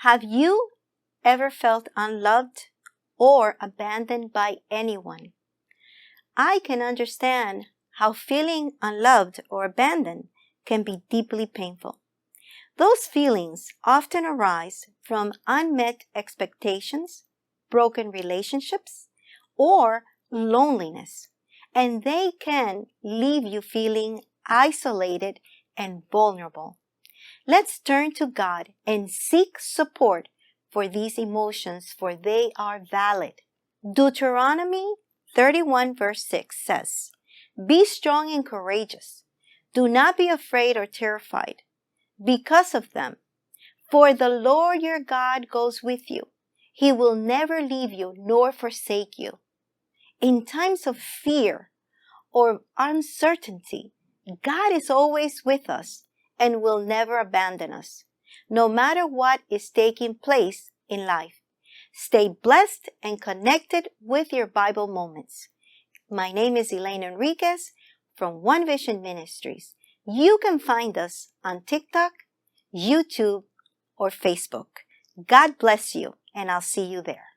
Have you ever felt unloved or abandoned by anyone? I can understand how feeling unloved or abandoned can be deeply painful. Those feelings often arise from unmet expectations, broken relationships, or loneliness, and they can leave you feeling isolated and vulnerable. Let's turn to God and seek support for these emotions, for they are valid. Deuteronomy 31 verse 6 says, "Be strong and courageous. Do not be afraid or terrified because of them, for the Lord your God goes with you. He will never leave you nor forsake you." In times of fear or uncertainty, God is always with us and will never abandon us, no matter what is taking place in life. Stay blessed and connected with your Bible moments. My name is Elaine Enriquez from One Vision Ministries. You can find us on TikTok, YouTube, or Facebook. God bless you, and I'll see you there.